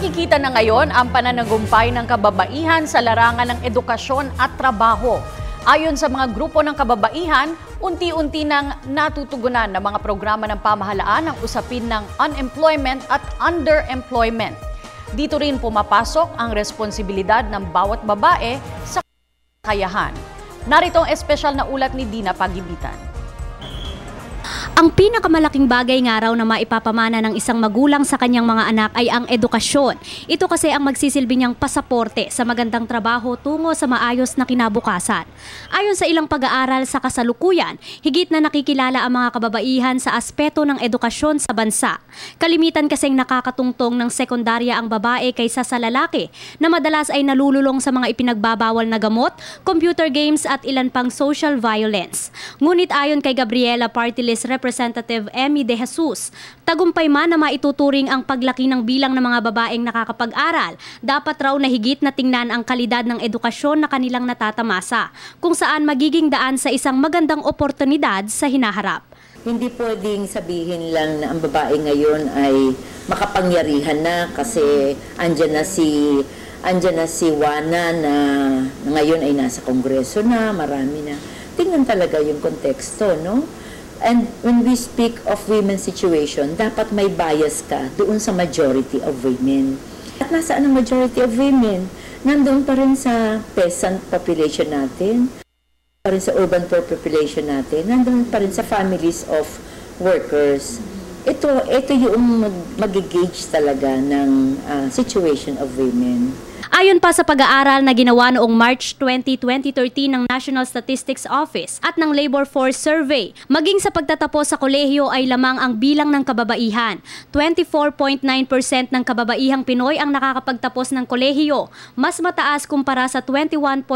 Nakikita na ngayon ang pananagumpay ng kababaihan sa larangan ng edukasyon at trabaho. Ayon sa mga grupo ng kababaihan, unti-unti nang natutugunan ng mga programa ng pamahalaan ang usapin ng unemployment at underemployment. Dito rin pumapasok ang responsibilidad ng bawat babae sa kakayahan. Narito ang espesyal na ulat ni Dina Pagibitan. Ang pinakamalaking bagay nga raw na maipapamana ng isang magulang sa kanyang mga anak ay ang edukasyon. Ito kasi ang magsisilbi niyang pasaporte sa magandang trabaho tungo sa maayos na kinabukasan. Ayon sa ilang pag-aaral sa kasalukuyan, higit na nakikilala ang mga kababaihan sa aspeto ng edukasyon sa bansa. Kalimitan kasing nakakatungtong ng sekundarya ang babae kaysa sa lalaki na madalas ay nalululong sa mga ipinagbabawal na gamot, computer games at ilan pang social violence. Ngunit ayon kay Gabriela Party List Representative Emmy De Jesus, tagumpay man na maituturing ang paglaki ng bilang ng mga babaeng nakakapag-aral, dapat raw na higit na tingnan ang kalidad ng edukasyon na kanilang natatamasa, kung saan magiging daan sa isang magandang oportunidad sa hinaharap. Hindi pwedeng sabihin lang na ang babae ngayon ay makapangyarihan na kasi andyan na si Juana na ngayon ay nasa kongreso na, marami na. Tingnan talaga yung konteksto, no? And when we speak of women's situation, dapat may bias ka doon sa majority of women. At nasaan ang majority of women? Nandoon pa rin sa peasant population natin, pa rin sa urban poor population natin, nandoon pa rin sa families of workers. Ito yung mag-gauge talaga ng situation of women. Ayon pa sa pag-aaral na ginawa noong March 20, 2013 ng National Statistics Office at ng Labor Force Survey, maging sa pagtatapos sa kolehiyo ay lamang ang bilang ng kababaihan. 24.9% ng kababaihang Pinoy ang nakakapagtapos ng kolehiyo, mas mataas kumpara sa 21.2%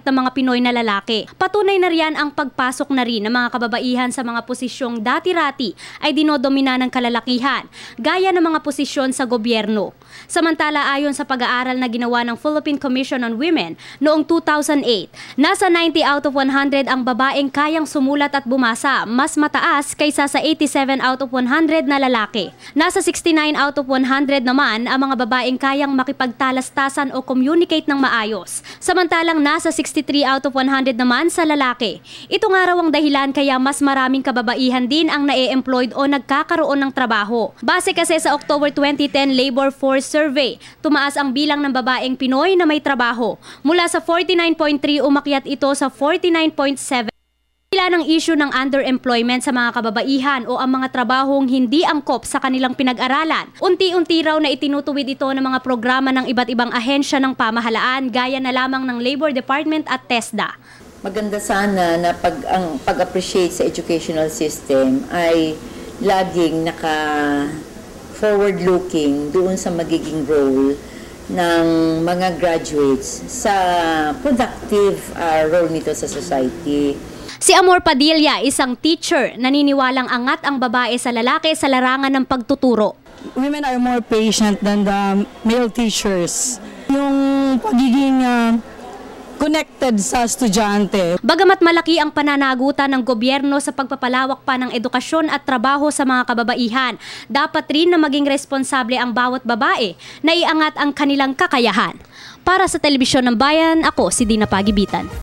ng mga Pinoy na lalaki. Patunay na riyan ang pagpasok na rin ng mga kababaihan sa mga posisyong dati-rati ay dinodomina ng kalalakihan, gaya ng mga posisyon sa gobyerno. Samantala ayon sa pag-aaral na ginawa ng Philippine Commission on Women noong 2008, nasa 90 out of 100 ang babaeng kayang sumulat at bumasa, mas mataas kaysa sa 87 out of 100 na lalaki. Nasa 69 out of 100 naman ang mga babaeng kayang makipagtalastasan o communicate ng maayos, samantalang nasa 63 out of 100 naman sa lalaki. Ito nga raw ang dahilan kaya mas maraming kababaihan din ang na-employed o nagkakaroon ng trabaho. Base kasi sa October 2010 Labor Force Survey, tumaas ang bilang ng babaeng Pinoy na may trabaho. Mula sa 49.3 umakyat ito sa 49.7. Sila ng issue ng underemployment sa mga kababaihan o ang mga trabahong hindi angkop sa kanilang pinag-aralan. Unti-unti raw na itinutuwid ito ng mga programa ng iba't ibang ahensya ng pamahalaan gaya na lamang ng Labor Department at TESDA. Maganda sana na ang pag-appreciate sa educational system ay laging forward-looking doon sa magiging role ng mga graduates sa productive role nito sa society. Si Amor Padilla, isang teacher, naniniwalang angat ang babae sa lalaki sa larangan ng pagtuturo. Women are more patient than the male teachers. Yung pagiging connected sa estudyante. Bagamat malaki ang pananagutan ng gobyerno sa pagpapalawak pa ng edukasyon at trabaho sa mga kababaihan, dapat rin na maging responsable ang bawat babae na iangat ang kanilang kakayahan. Para sa Telebisyon ng Bayan, ako si Dina Pagibitan.